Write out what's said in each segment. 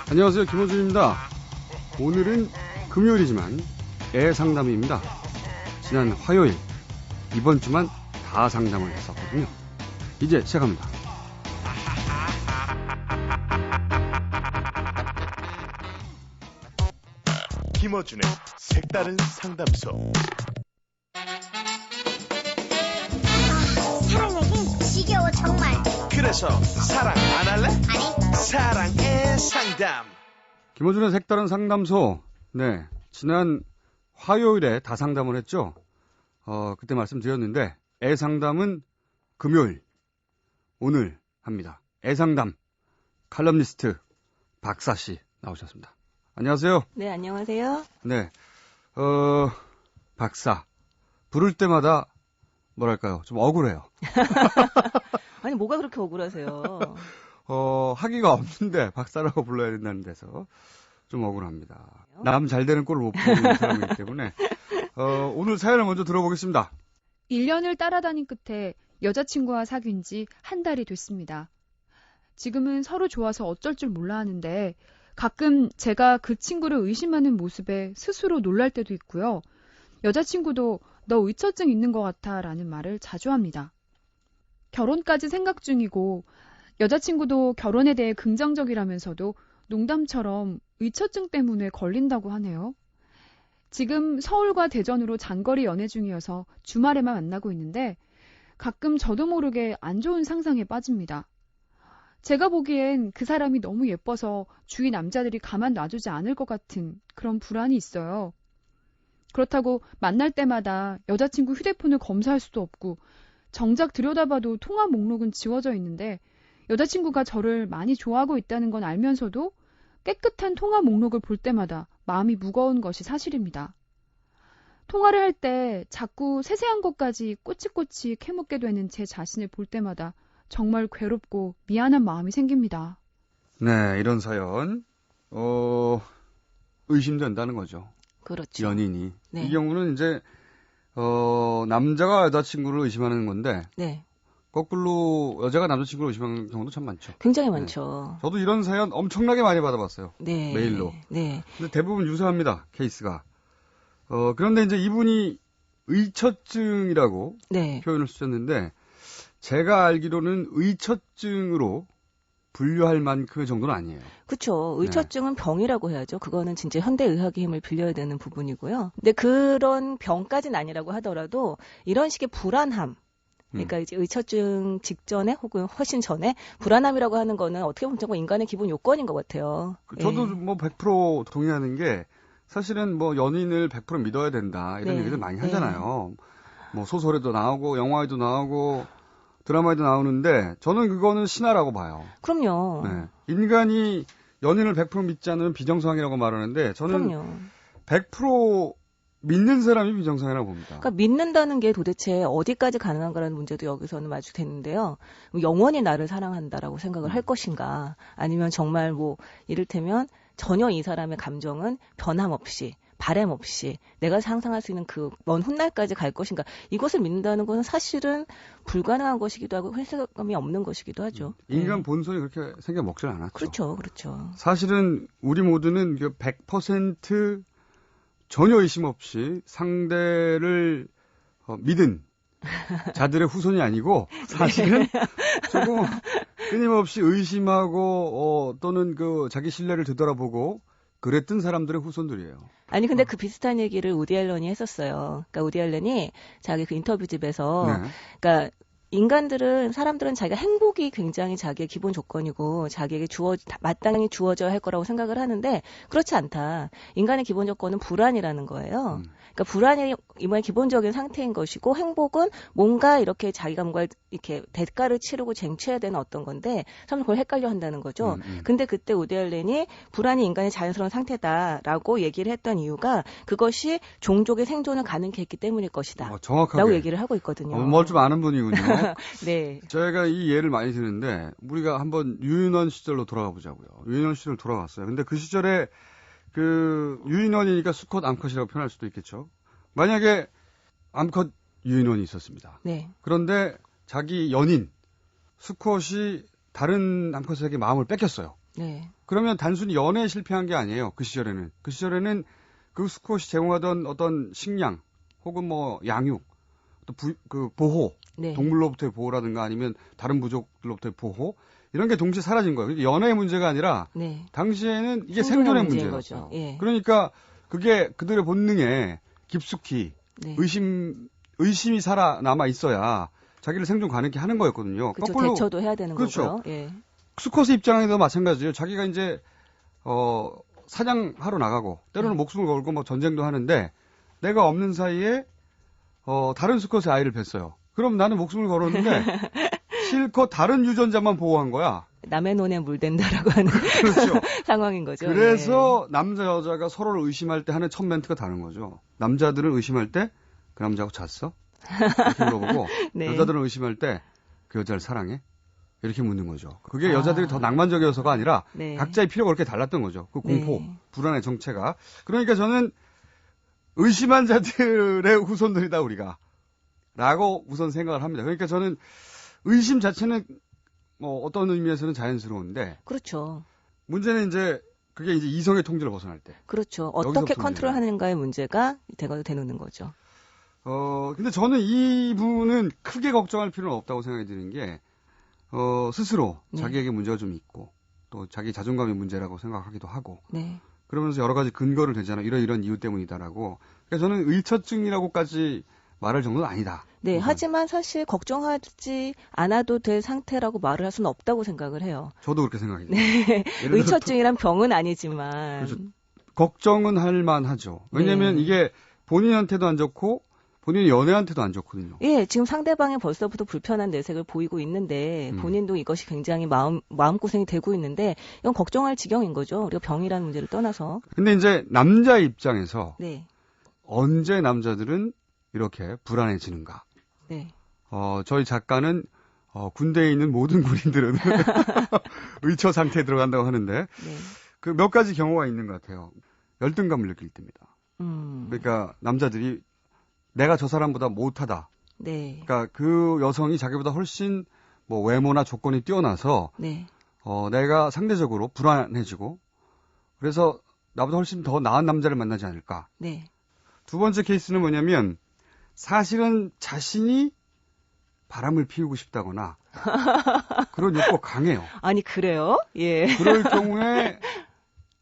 안녕하세요, 김호준입니다. 오늘은 금요일이지만 애상담입니다. 지난 화요일, 이번 주만 다 상담을 했었거든요. 이제 시작합니다. 김어준의 색다른 상담소. 사랑 얘기 지겨워 정말. 그래서 사랑 안 할래? 아니. 사랑의 상담. 김호준의 색다른 상담소. 네, 지난 화요일에 다 상담을 했죠. 그때 말씀드렸는데 애상담은 금요일, 오늘 합니다. 애상담 칼럼니스트 박사씨 나오셨습니다. 안녕하세요. 네, 안녕하세요. 네, 박사. 부를 때마다 뭐랄까요, 좀 억울해요. 아니, 뭐가 그렇게 억울하세요? 학위가 없는데 박사라고 불러야 된다는 데서 좀 억울합니다. 남 잘 되는 꼴을 못 보는 사람이기 때문에. 오늘 사연을 먼저 들어보겠습니다. 1년을 따라다닌 끝에 여자친구와 사귄 지 한 달이 됐습니다. 지금은 서로 좋아서 어쩔 줄 몰라 하는데 가끔 제가 그 친구를 의심하는 모습에 스스로 놀랄 때도 있고요. 여자친구도 너 의처증 있는 것 같아 라는 말을 자주 합니다. 결혼까지 생각 중이고 여자친구도 결혼에 대해 긍정적이라면서도 농담처럼 의처증 때문에 걸린다고 하네요. 지금 서울과 대전으로 장거리 연애 중이어서 주말에만 만나고 있는데 가끔 저도 모르게 안 좋은 상상에 빠집니다. 제가 보기엔 그 사람이 너무 예뻐서 주위 남자들이 가만 놔두지 않을 것 같은 그런 불안이 있어요. 그렇다고 만날 때마다 여자친구 휴대폰을 검사할 수도 없고 정작 들여다봐도 통화 목록은 지워져 있는데 여자친구가 저를 많이 좋아하고 있다는 건 알면서도 깨끗한 통화 목록을 볼 때마다 마음이 무거운 것이 사실입니다. 통화를 할 때 자꾸 세세한 것까지 꼬치꼬치 캐묻게 되는 제 자신을 볼 때마다 정말 괴롭고 미안한 마음이 생깁니다. 네, 이런 사연, 의심된다는 거죠. 그렇죠. 연인이. 네. 이 경우는 이제, 남자가 여자친구를 의심하는 건데, 네. 거꾸로 여자가 남자친구를 의심하는 경우도 참 많죠. 굉장히 많죠. 저도 이런 사연 엄청나게 많이 받아봤어요. 네. 메일로. 네. 근데 대부분 유사합니다, 케이스가. 그런데 이제 이분이 의처증이라고 네. 표현을 쓰셨는데, 제가 알기로는 의처증으로 분류할 만큼의 정도는 아니에요. 그렇죠. 의처증은 병이라고 해야죠. 그거는 진짜 현대의학의 힘을 빌려야 되는 부분이고요. 근데 그런 병까지는 아니라고 하더라도 이런 식의 불안함, 그러니까 이제 의처증 직전에 혹은 훨씬 전에 불안함이라고 하는 거는 어떻게 보면 정말 인간의 기본 요건인 것 같아요. 저도 예. 뭐 100% 동의하는 게 사실은 뭐 연인을 100% 믿어야 된다 이런 네. 얘기들 많이 네. 하잖아요. 뭐 소설에도 나오고 영화에도 나오고 드라마에도 나오는데 저는 그거는 신화라고 봐요. 그럼요. 네. 인간이 연인을 100% 믿지 않으면 비정상이라고 말하는데 저는 그럼요. 100% 믿는 사람이 비정상이라고 봅니다. 그러니까 믿는다는 게 도대체 어디까지 가능한가라는 문제도 여기서는 마주되는데요. 영원히 나를 사랑한다라고 생각을 할 것인가, 아니면 정말 뭐 이를테면 전혀 이 사람의 감정은 변함없이 바램 없이 내가 상상할 수 있는 그 먼 훗날까지 갈 것인가, 이것을 믿는다는 것은 사실은 불가능한 것이기도 하고 회색감이 없는 것이기도 하죠. 인간 네. 본성이 그렇게 생겨 먹질 않았죠. 그렇죠, 그렇죠. 사실은 우리 모두는 100% 전혀 의심 없이 상대를 믿은 자들의 후손이 아니고 사실은 조금 끊임없이 의심하고 또는 그 자기 신뢰를 되돌아보고 그랬던 사람들의 후손들이에요. 아니 근데 그 비슷한 얘기를 우디 앨런이 했었어요. 그러니까 우디 앨런이 자기 그 인터뷰집에서 네. 그러니까 사람들은 자기가 행복이 굉장히 자기의 기본 조건이고 자기에게 마땅히 주어져야 할 거라고 생각을 하는데 그렇지 않다. 인간의 기본 조건은 불안이라는 거예요. 그러니까 불안이 이번에 기본적인 상태인 것이고 행복은 뭔가 이렇게 자기가 뭔가 이렇게 대가를 치르고 쟁취해야 되는 어떤 건데 사람들 그걸 헷갈려 한다는 거죠. 근데 그때 우디 앨런이 불안이 인간의 자연스러운 상태다라고 얘기를 했던 이유가 그것이 종족의 생존을 가능케 했기 때문일 것이다. 정확하게. 라고 얘기를 하고 있거든요. 뭘 좀 아는 분이군요. 네. 제가 이 예를 많이 드는데 우리가 한번 유인원 시절로 돌아가 보자고요. 유인원 시절 돌아갔어요. 근데 그 시절에 그 유인원이니까 수컷 암컷이라고 표현할 수도 있겠죠. 만약에 암컷 유인원이 있었습니다. 네. 그런데 자기 연인 수컷이 다른 암컷에게 마음을 뺏겼어요. 네. 그러면 단순히 연애에 실패한 게 아니에요. 그 시절에는. 그 시절에는 그 수컷이 제공하던 어떤 식량 혹은 뭐 양육 또 그 보호 네. 동물로부터의 보호라든가 아니면 다른 부족들로부터의 보호 이런 게 동시에 사라진 거예요. 연애의 문제가 아니라 네. 당시에는 이게 생존의 생존의 문제인 문제였어요. 거죠. 예. 그러니까 그게 그들의 본능에 깊숙이 네. 의심이 살아남아 있어야 자기를 생존 가능하게 하는 거였거든요. 그렇죠. 거꾸로 대처도 해야 되는 그렇죠. 거고요. 예. 수컷의 입장에도 마찬가지예요. 자기가 이제 사냥하러 나가고 때로는 목숨을 걸고 뭐 전쟁도 하는데 내가 없는 사이에 다른 수컷의 아이를 뱄어요. 그럼 나는 목숨을 걸었는데 실컷 다른 유전자만 보호한 거야. 남의 논에 물댄다라고 하는 그렇죠. 상황인 거죠. 그래서 남자 여자가 서로를 의심할 때 하는 첫 멘트가 다른 거죠. 남자들은 의심할 때 그 남자하고 잤어? 이렇게 물어보고 네. 여자들은 의심할 때 그 여자를 사랑해? 이렇게 묻는 거죠. 그게 아. 여자들이 더 낭만적이어서가 아니라 네. 각자의 필요가 그렇게 달랐던 거죠. 그 공포, 네. 불안의 정체가. 그러니까 저는 의심한 자들의 후손들이다 우리가 라고 우선 생각을 합니다. 그러니까 저는 의심 자체는 뭐 어떤 의미에서는 자연스러운데 그렇죠. 문제는 이제 그게 이제 이성의 통제를 벗어날 때. 그렇죠. 여기서부터 어떻게 문제가. 컨트롤하는가의 문제가 되는 거죠. 근데 저는 이분은 크게 걱정할 필요는 없다고 생각이 드는 게, 스스로 네. 자기에게 문제가 좀 있고, 또 자기 자존감의 문제라고 생각하기도 하고, 네. 그러면서 여러 가지 근거를 대잖아. 이런 이유 때문이다라고. 그러니까 저는 의처증이라고까지 말할 정도는 아니다. 네. 우선. 하지만 사실 걱정하지 않아도 될 상태라고 말을 할 수는 없다고 생각을 해요. 저도 그렇게 생각해요. 네. 예를 들어 의처증이란 병은 아니지만. 그렇죠. 걱정은 할 만하죠. 왜냐면 네. 이게 본인한테도 안 좋고, 본인의 연애한테도 안 좋거든요. 예, 지금 상대방이 벌써부터 불편한 내색을 보이고 있는데 본인도 이것이 굉장히 마음고생이 되고 있는데 이건 걱정할 지경인 거죠. 우리가 병이라는 문제를 떠나서. 근데 이제 남자 입장에서 네. 언제 남자들은 이렇게 불안해지는가? 네. 저희 작가는 군대에 있는 모든 군인들은 의처 상태에 들어간다고 하는데 네. 그 몇 가지 경우가 있는 것 같아요. 열등감을 느낄 때입니다. 음. 그러니까 남자들이 내가 저 사람보다 못하다. 네. 그러니까 그 여성이 자기보다 훨씬 뭐 외모나 조건이 뛰어나서 네. 내가 상대적으로 불안해지고 그래서 나보다 훨씬 더 나은 남자를 만나지 않을까. 네. 두 번째 케이스는 뭐냐면 사실은 자신이 바람을 피우고 싶다거나 그런 욕구가 강해요. 아니 그래요? 예. 그럴 경우에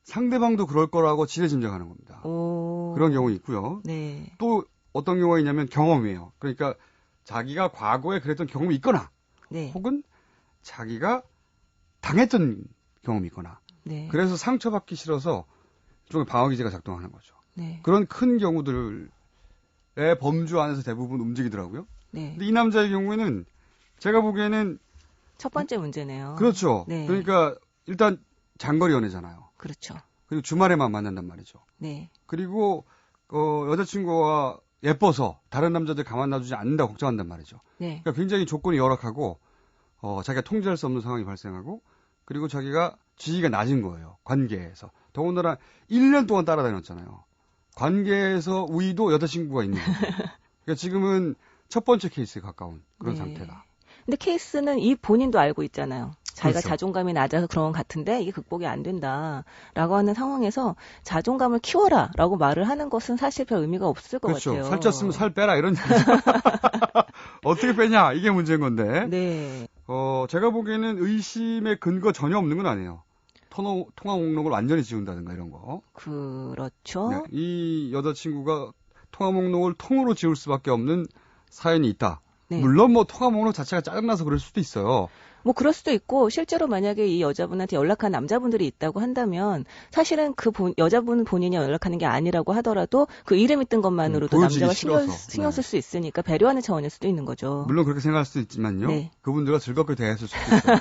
상대방도 그럴 거라고 지레짐작하는 겁니다. 오. 그런 경우 있고요. 네. 또 어떤 경우가 있냐면 경험이에요. 그러니까 자기가 과거에 그랬던 경험이 있거나 네. 혹은 자기가 당했던 경험이 있거나 네. 그래서 상처받기 싫어서 일종의 방어기제가 작동하는 거죠. 네. 그런 큰 경우들의 범주 안에서 대부분 움직이더라고요. 네. 근데 이 남자의 경우에는 제가 보기에는 첫 번째 문제네요. 그렇죠. 네. 그러니까 일단 장거리 연애잖아요. 그렇죠. 그리고 주말에만 만난단 말이죠. 네. 그리고 여자친구가 예뻐서 다른 남자들 가만 놔두지 않는다고 걱정한단 말이죠. 네. 그러니까 굉장히 조건이 열악하고 자기가 통제할 수 없는 상황이 발생하고 그리고 자기가 지위가 낮은 거예요. 관계에서. 더군다나 1년 동안 따라다녔잖아요. 관계에서 우위도 여자친구가 있는 거예요. 그러니까 지금은 첫 번째 케이스에 가까운 그런 네. 상태다. 근데 케이스는 이 본인도 알고 있잖아요. 자기가 그렇죠. 자존감이 낮아서 그런 것 같은데 이게 극복이 안 된다라고 하는 상황에서 자존감을 키워라라고 말을 하는 것은 사실 별 의미가 없을 것 그렇죠. 같아요. 살쪘으면 살 빼라 이런 얘기죠. 어떻게 빼냐 이게 문제인 건데. 네. 제가 보기에는 의심의 근거 전혀 없는 건 아니에요. 통화 목록을 완전히 지운다든가 이런 거. 그렇죠. 네, 이 여자친구가 통화 목록을 통으로 지울 수밖에 없는 사연이 있다. 네. 물론 뭐 통화 목록 자체가 짜증나서 그럴 수도 있어요. 뭐 그럴 수도 있고 실제로 만약에 이 여자분한테 연락한 남자분들이 있다고 한다면 사실은 여자분 본인이 연락하는 게 아니라고 하더라도 그 이름이 뜬 것만으로도 보여주기 남자가 싫어서. 신경 쓸 수 있으니까 배려하는 차원일 수도 있는 거죠. 물론 그렇게 생각할 수도 있지만요. 네. 그분들과 즐겁게 대했을 수도 있어요.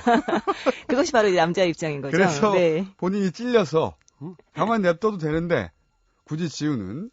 그것이 바로 이 남자의 입장인 거죠. 그래서 네. 본인이 찔려서 가만히 냅둬도 되는데 굳이 지우는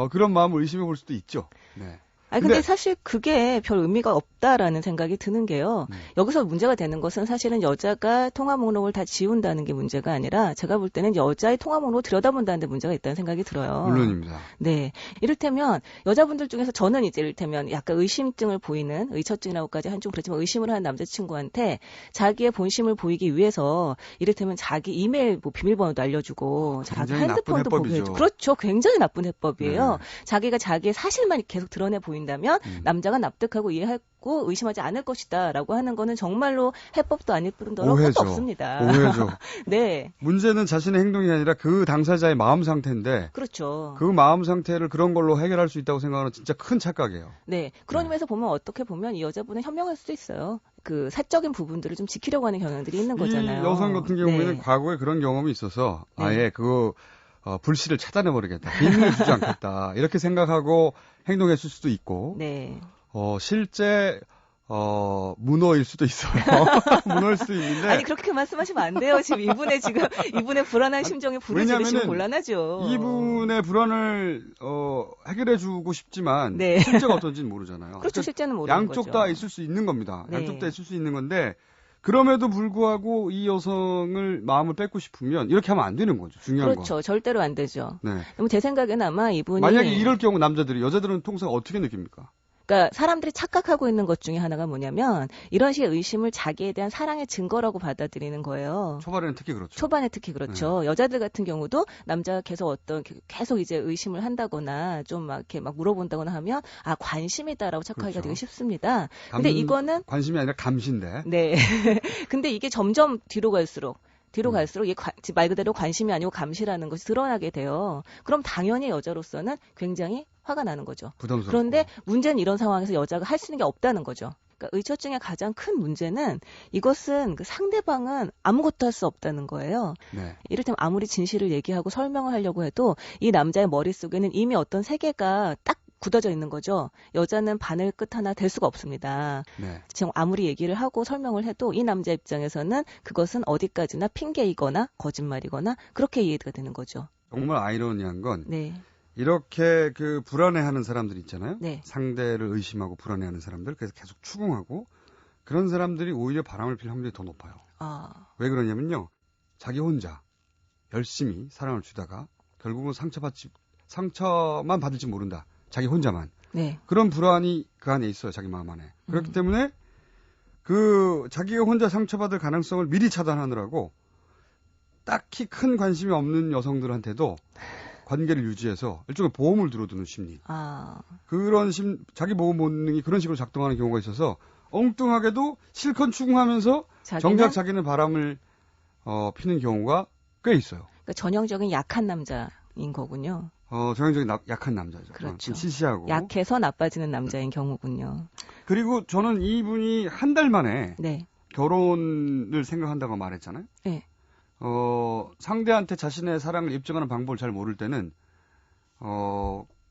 그런 마음을 의심해 볼 수도 있죠. 네. 아니, 근데 사실 그게 별 의미가 없다라는 생각이 드는 게요. 여기서 문제가 되는 것은 사실은 여자가 통화 목록을 다 지운다는 게 문제가 아니라 제가 볼 때는 여자의 통화 목록을 들여다본다는 데 문제가 있다는 생각이 들어요. 물론입니다. 네. 이를테면 여자분들 중에서 저는 이제 이를테면 약간 의심증을 보이는 의처증이라고까지 한쪽 그렇지만 의심을 하는 남자친구한테 자기의 본심을 보이기 위해서 이를테면 자기 이메일 뭐 비밀번호도 알려주고 자기 굉장히 나쁜 핸드폰도 보게 해법이죠. 해주고 그렇죠. 굉장히 나쁜 해법이에요. 네. 자기가 자기의 사실만 계속 드러내 보인다면 남자가 납득하고 이해하고 의심하지 않을 것이다라고 하는 거는 정말로 해법도 아닐 뿐더러 오해죠. 끝도 없습니다. 오해죠. 네. 문제는 자신의 행동이 아니라 그 당사자의 마음 상태인데 그렇죠. 그 마음 상태를 그런 걸로 해결할 수 있다고 생각하는 진짜 큰 착각이에요. 네. 그런 네. 의미에서 보면 어떻게 보면 이 여자분은 현명할 수도 있어요. 그 사적인 부분들을 좀 지키려고 하는 경향들이 있는 거잖아요. 이 여성 같은 경우에는 네. 과거에 그런 경험이 있어서 네. 아예 그 불씨를 차단해버리겠다. 비밀을 주지 않겠다. 이렇게 생각하고 행동했을 수도 있고 네. 실제 문어일 수도 있어요. 문어일 수도 있는데 아니 그렇게 말씀하시면 안 돼요. 지금 이분의 불안한 심정이 불을 지르시면 왜냐하면은 곤란하죠. 이분의 불안을 해결해주고 싶지만 네. 실제가 어떤지는 모르잖아요. 그렇죠. 그러니까 실제는 모르는 양쪽 거죠. 다 있을 수 있는 겁니다. 네. 양쪽 다 있을 수 있는 건데 그럼에도 불구하고 이 여성을 마음을 뺏고 싶으면 이렇게 하면 안 되는 거죠. 중요한 그렇죠. 절대로 안 되죠. 거. 네. 그럼 제 생각에는 아마 이분이 만약에 이럴 경우 남자들이 여자들은 통상 어떻게 느낍니까? 그러니까 사람들이 착각하고 있는 것 중에 하나가 뭐냐면 이런 식의 의심을 자기에 대한 사랑의 증거라고 받아들이는 거예요. 초반에는 특히 그렇죠. 초반에 특히 그렇죠. 여자들 같은 경우도 남자가 계속 이제 의심을 한다거나 좀 막 이렇게 막 물어본다거나 하면 아 관심이다라고 착각하기가 그렇죠. 되게 쉽습니다. 근데 이거는 관심이 아니라 감시인데. 네. 근데 이게 점점 뒤로 갈수록 이게 말 그대로 관심이 아니고 감시라는 것이 드러나게 돼요. 그럼 당연히 여자로서는 굉장히 화가 나는 거죠. 부담스럽고. 그런데 문제는 이런 상황에서 여자가 할 수 있는 게 없다는 거죠. 그러니까 의처증의 가장 큰 문제는 이것은 그 상대방은 아무것도 할 수 없다는 거예요. 네. 이를테면 아무리 진실을 얘기하고 설명을 하려고 해도 이 남자의 머릿속에는 이미 어떤 세계가 딱 굳어져 있는 거죠. 여자는 바늘 끝 하나 댈 수가 없습니다. 네. 지금 아무리 얘기를 하고 설명을 해도 이 남자 입장에서는 그것은 어디까지나 핑계이거나 거짓말이거나 그렇게 이해가 되는 거죠. 정말 아이러니한 건 네. 이렇게 그 불안해하는 사람들 있잖아요. 네. 상대를 의심하고 불안해하는 사람들 그래서 계속 추궁하고 그런 사람들이 오히려 바람을 필 확률이 더 높아요. 아, 왜 그러냐면요. 자기 혼자 열심히 사랑을 주다가 결국은 상처만 받을지 모른다. 자기 혼자만. 네. 그런 불안이 그 안에 있어요. 자기 마음 안에. 그렇기 때문에 그 자기가 혼자 상처받을 가능성을 미리 차단하느라고 딱히 큰 관심이 없는 여성들한테도 관계를 유지해서 일종의 보험을 들어두는 심리. 아, 그런 자기 보호 본능이 그런 식으로 작동하는 경우가 있어서 엉뚱하게도 실컷 추궁하면서 정작 자기는 바람을 피는 경우가 꽤 있어요. 그러니까 전형적인 약한 남자인 거군요. 전형적인 약한 남자죠. 그렇죠. 좀 시시하고. 약해서 나빠지는 남자인 경우군요. 그리고 저는 이분이 한 달 만에 네. 결혼을 생각한다고 말했잖아요. 네. 상대한테 자신의 사랑을 입증하는 방법을 잘 모를 때는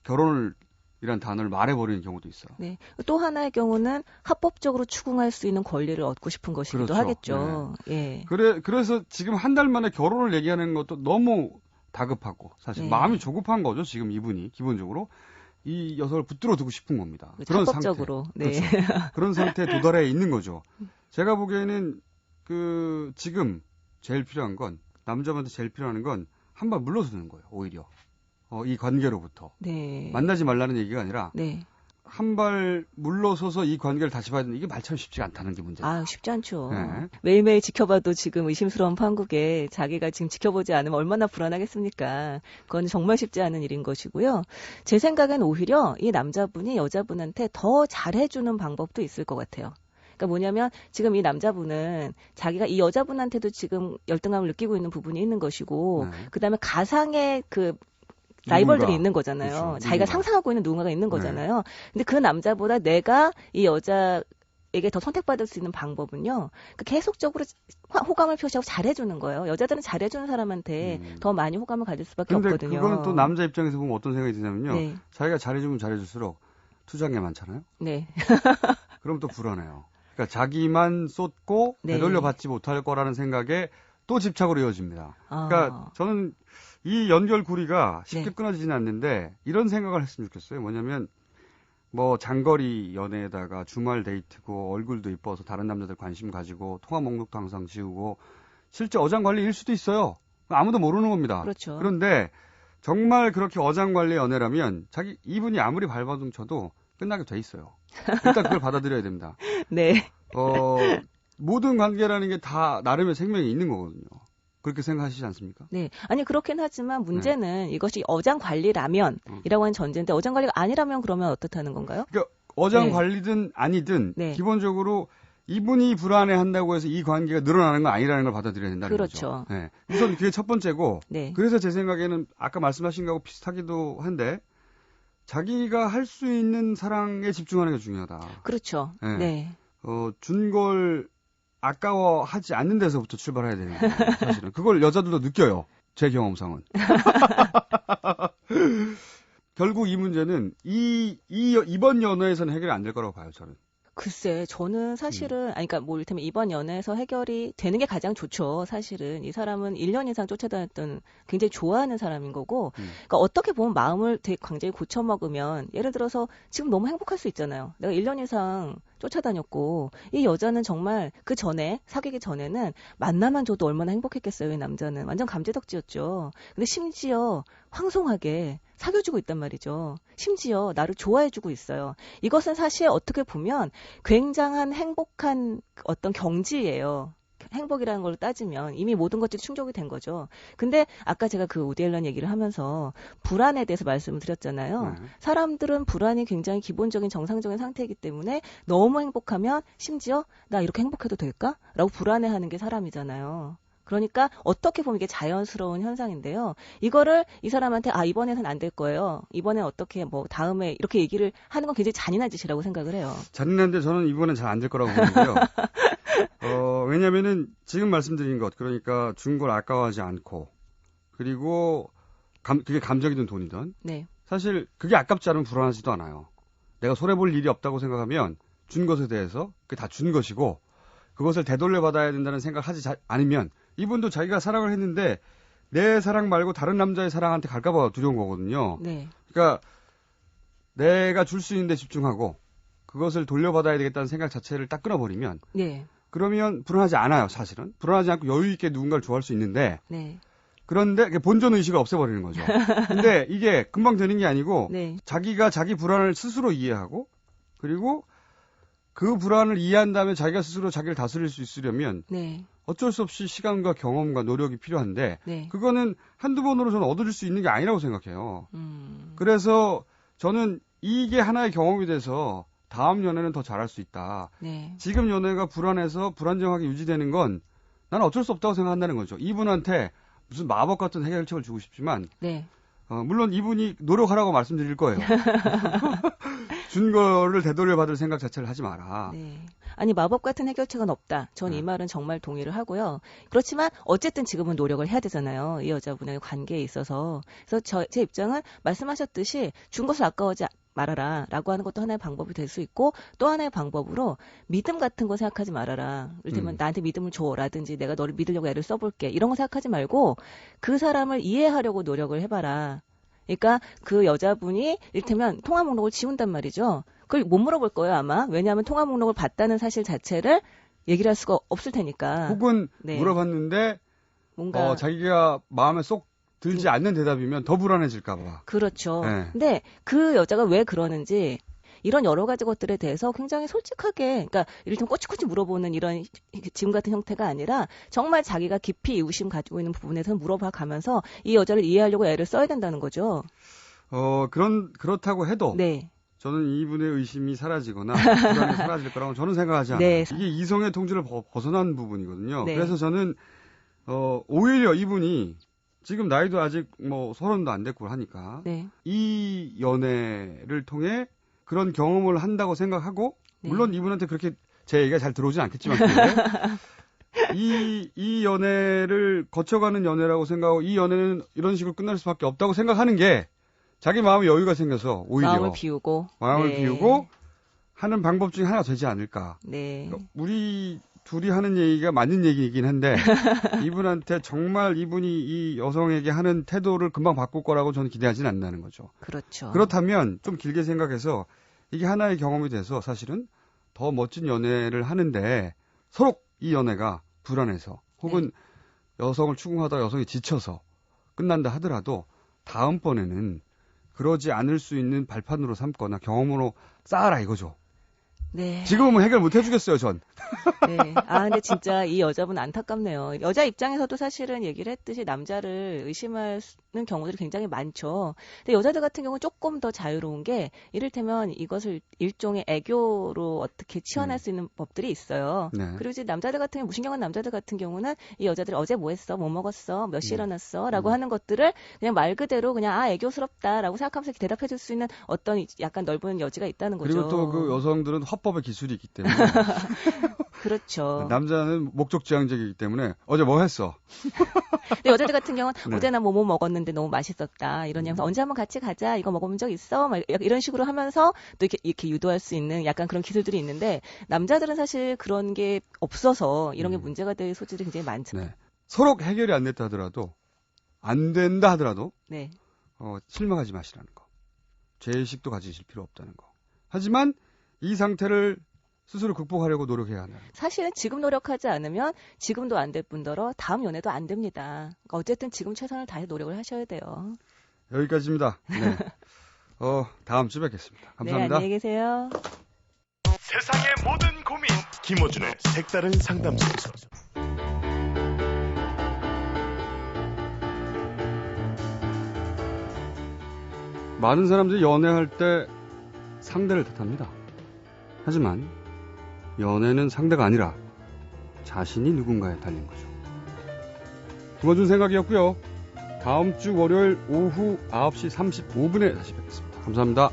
결혼이란 단어를 말해버리는 경우도 있어요. 네. 또 하나의 경우는 합법적으로 추궁할 수 있는 권리를 얻고 싶은 것이기도 그렇죠. 하겠죠. 예. 그래서 지금 한 달 만에 결혼을 얘기하는 것도 너무 다급하고 사실 네. 마음이 조급한 거죠. 지금 이분이 기본적으로 이 여성을 붙들어 두고 싶은 겁니다. 그렇죠. 그런 합법적으로. 상태. 네. 그렇죠. 그런 상태에 도달해 있는 거죠. 제가 보기에는 지금 제일 필요한 건 남자분한테 제일 필요한 건 한 발 물러서는 거예요. 오히려 이 관계로부터 네. 만나지 말라는 얘기가 아니라 네. 한 발 물러서서 이 관계를 다시 봐야 되는 이게 말처럼 쉽지가 않다는 게 문제예요. 아, 쉽지 않죠. 네. 매일매일 지켜봐도 지금 의심스러운 판국에 자기가 지금 지켜보지 않으면 얼마나 불안하겠습니까? 그건 정말 쉽지 않은 일인 것이고요. 제 생각엔 오히려 이 남자분이 여자분한테 더 잘해주는 방법도 있을 것 같아요. 그러니까 뭐냐면 지금 이 남자분은 자기가 이 여자분한테도 지금 열등감을 느끼고 있는 부분이 있는 것이고 네. 그다음에 가상의 라이벌들이 누군가. 있는 거잖아요. 그렇죠. 자기가 누군가. 상상하고 있는 누군가가 있는 거잖아요. 근데 그 남자보다 내가 이 여자에게 더 선택받을 수 있는 방법은요. 그러니까 계속적으로 호감을 표시하고 잘해주는 거예요. 여자들은 잘해주는 사람한테 더 많이 호감을 가질 수밖에 근데 없거든요. 그건 또 남자 입장에서 보면 어떤 생각이 드냐면요. 네. 자기가 잘해주면 잘해줄수록 투자한 게 많잖아요. 네. 그럼 또 불안해요. 그러니까 자기만 쏟고 네. 되돌려 받지 못할 거라는 생각에 또 집착으로 이어집니다. 아. 그러니까 저는 이 연결고리가 쉽게 네. 끊어지지는 않는데 이런 생각을 했으면 좋겠어요. 뭐냐면 뭐 장거리 연애에다가 주말 데이트고 얼굴도 이뻐서 다른 남자들 관심 가지고 통화 목록도 항상 지우고 실제 어장관리일 수도 있어요. 아무도 모르는 겁니다. 그렇죠. 그런데 정말 그렇게 어장관리 연애라면 이분이 아무리 발버둥 쳐도 끝나게 돼 있어요. 일단 그걸 받아들여야 됩니다. 네. 모든 관계라는 게 다 나름의 생명이 있는 거거든요. 그렇게 생각하시지 않습니까? 네. 아니, 그렇긴 하지만 문제는 이것이 어장관리라면이라고 하는 전제인데 어장관리가 아니라면 그러면 어떻다는 건가요? 그러니까 어장관리든 아니든 네. 기본적으로 이분이 불안해한다고 해서 이 관계가 늘어나는 건 아니라는 걸 받아들여야 된다는 그렇죠. 거죠. 네. 우선 그게 첫 번째고 네. 그래서 제 생각에는 아까 말씀하신 거하고 비슷하기도 한데 자기가 할 수 있는 사랑에 집중하는 게 중요하다. 그렇죠. 네. 네. 준 걸 아까워하지 않는 데서부터 출발해야 되는 거예요. 사실은. 그걸 여자들도 느껴요. 제 경험상은. 결국 이 문제는 이번 연애에서는 해결이 안 될 거라고 봐요, 저는. 글쎄, 저는 사실은, 그러니까 뭐, 이를테면 이번 연애에서 해결이 되는 게 가장 좋죠, 사실은. 이 사람은 1년 이상 쫓아다녔던 굉장히 좋아하는 사람인 거고, 그러니까 어떻게 보면 마음을 되게 굉장히 고쳐먹으면, 예를 들어서 지금 너무 행복할 수 있잖아요. 내가 1년 이상 쫓아다녔고, 이 여자는 정말 그 전에, 사귀기 전에는 만나만 줘도 얼마나 행복했겠어요, 이 남자는. 완전 감지덕지였죠. 근데 심지어 황송하게 사귀어주고 있단 말이죠. 심지어 나를 좋아해주고 있어요. 이것은 사실 어떻게 보면 굉장한 행복한 어떤 경지예요. 행복이라는 걸 따지면 이미 모든 것들이 충족이 된 거죠. 근데 아까 제가 그 우디 앨런 얘기를 하면서 불안에 대해서 말씀을 드렸잖아요. 사람들은 불안이 굉장히 기본적인 정상적인 상태이기 때문에 너무 행복하면 심지어 나 이렇게 행복해도 될까? 라고 불안해하는 게 사람이잖아요. 그러니까 어떻게 보면 이게 자연스러운 현상인데요. 이거를 이 사람한테 이번에는 안 될 거예요. 이번에 어떻게 뭐 다음에 이렇게 얘기를 하는 건 굉장히 잔인한 짓이라고 생각을 해요. 잔인한데 저는 이번엔 잘 안 될 거라고 보는데요. 왜냐면은 지금 말씀드린 것, 그러니까 준 걸 아까워하지 않고, 그리고 그게 감정이든 돈이든, 네. 사실 그게 아깝지 않으면 불안하지도 않아요. 내가 손해볼 일이 없다고 생각하면 준 것에 대해서 그게 다 준 것이고, 그것을 되돌려 받아야 된다는 생각을 하지 않으면 이분도 자기가 사랑을 했는데 내 사랑 말고 다른 남자의 사랑한테 갈까봐 두려운 거거든요. 네. 그러니까 내가 줄 수 있는 데 집중하고 그것을 돌려받아야 되겠다는 생각 자체를 딱 끊어버리면 네. 그러면 불안하지 않아요, 사실은. 불안하지 않고 여유 있게 누군가를 좋아할 수 있는데 네. 그런데 본전 의식을 없애버리는 거죠. 근데 이게 금방 되는 게 아니고 네. 자기가 자기 불안을 스스로 이해하고 그리고 그 불안을 이해한 다음에 자기가 스스로 자기를 다스릴 수 있으려면 네. 어쩔 수 없이 시간과 경험과 노력이 필요한데 네. 그거는 한두 번으로 저는 얻을 수 있는 게 아니라고 생각해요. 그래서 저는 이게 하나의 경험이 돼서 다음 연애는 더 잘할 수 있다. 네. 지금 연애가 불안해서 불안정하게 유지되는 건 나는 어쩔 수 없다고 생각한다는 거죠. 이분한테 무슨 마법 같은 해결책을 주고 싶지만 네. 물론 이분이 노력하라고 말씀드릴 거예요. 준 거를 되돌려 받을 생각 자체를 하지 마라. 네. 아니 마법 같은 해결책은 없다. 전 이 말은 정말 동의를 하고요. 그렇지만 어쨌든 지금은 노력을 해야 되잖아요. 이 여자분의 관계에 있어서. 그래서 제 입장은 말씀하셨듯이 준 것을 아까워하지 말아라 라고 하는 것도 하나의 방법이 될 수 있고 또 하나의 방법으로 믿음 같은 거 생각하지 말아라. 예를 들면 나한테 믿음을 줘라든지 내가 너를 믿으려고 애를 써볼게. 이런 거 생각하지 말고 그 사람을 이해하려고 노력을 해봐라. 그러니까 그 여자분이 이를테면 통화 목록을 지운단 말이죠. 그걸 못 물어볼 거예요 아마. 왜냐하면 통화 목록을 봤다는 사실 자체를 얘기를 할 수가 없을 테니까. 혹은 네. 물어봤는데 뭔가 자기가 마음에 쏙 들지 않는 대답이면 더 불안해질까 봐. 그렇죠. 네. 근데 그 여자가 왜 그러는지 이런 여러 가지 것들에 대해서 굉장히 솔직하게, 그러니까 이를테면 꼬치꼬치 물어보는 이런 지금 같은 형태가 아니라 정말 자기가 깊이 이웃심 가지고 있는 부분에서 물어봐 가면서 이 여자를 이해하려고 애를 써야 된다는 거죠. 그렇다고 해도 네. 저는 이분의 의심이 사라지거나 불안이 사라질 거라고 저는 생각하지 않아요. 네. 이게 이성의 통제를 벗어난 부분이거든요. 네. 그래서 저는 오히려 이분이 지금 나이도 아직 뭐 30도 안 됐고 하니까 네. 이 연애를 통해 그런 경험을 한다고 생각하고 네. 물론 이분한테 그렇게 제 얘기가 잘 들어오진 않겠지만 이 연애를 거쳐가는 연애라고 생각하고 이 연애는 이런 식으로 끝날 수밖에 없다고 생각하는 게 자기 마음에 여유가 생겨서 오히려 마음을 비우고 네. 비우고 하는 방법 중에 하나가 되지 않을까. 네. 그러니까 우리 둘이 하는 얘기가 맞는 얘기이긴 한데 이분한테 정말 이분이 이 여성에게 하는 태도를 금방 바꿀 거라고 저는 기대하진 않는다는 거죠. 그렇죠. 그렇다면 좀 길게 생각해서 이게 하나의 경험이 돼서 사실은 더 멋진 연애를 하는데 서로 이 연애가 불안해서 혹은 여성을 추궁하다 여성이 지쳐서 끝난다 하더라도 다음번에는 그러지 않을 수 있는 발판으로 삼거나 경험으로 쌓아라 이거죠. 네. 지금은 해결 못 해주겠어요, 전. 네. 아, 근데 진짜 이 여자분 안타깝네요. 여자 입장에서도 사실은 얘기를 했듯이 남자를 의심하는 경우들이 굉장히 많죠. 근데 여자들 같은 경우는 조금 더 자유로운 게 이를테면 이것을 일종의 애교로 어떻게 치환할 수 있는 법들이 있어요. 네. 그리고 이제 남자들 같은 경우, 무신경한 남자들 같은 경우는 이 여자들이 어제 뭐 했어? 뭐 먹었어? 몇 시에 일어났어? 라고 하는 것들을 그냥 말 그대로 그냥 아, 애교스럽다라고 생각하면서 대답해 줄 수 있는 어떤 약간 넓은 여지가 있다는 거죠. 그리고 또 그 여성들은 화법의 기술이 있기 때문에 그렇죠. 남자는 목적지향적이기 때문에 어제 뭐 했어? 근데 여자들 같은 경우는 네. 어제 나 뭐 먹었는데 너무 맛있었다. 이런 얘기하면서 언제 한번 같이 가자. 이거 먹어본 적 있어? 막 이런 식으로 하면서 또 이렇게 유도할 수 있는 약간 그런 기술들이 있는데 남자들은 사실 그런 게 없어서 이런 게 문제가 될 소지들이 굉장히 많죠. 네. 서로 해결이 안 됐다 하더라도 안 된다 하더라도 네. 실망하지 마시라는 거. 죄의식도 가지실 필요 없다는 거. 하지만 이 상태를 스스로 극복하려고 노력해야 하는. 사실은 지금 노력하지 않으면 지금도 안 될 뿐더러 다음 연애도 안 됩니다. 그러니까 어쨌든 지금 최선을 다해 노력을 하셔야 돼요. 여기까지입니다. 네. 다음 주에 뵙겠습니다. 네, 감사합니다. 안녕히 계세요. 세상의 모든 고민 김어준의 색다른 상담소에서 많은 사람들이 연애할 때 상대를 탓합니다. 하지만 연애는 상대가 아니라 자신이 누군가에 달린 거죠. 김어준 생각이었고요. 다음 주 월요일 오후 9시 35분에 다시 뵙겠습니다. 감사합니다.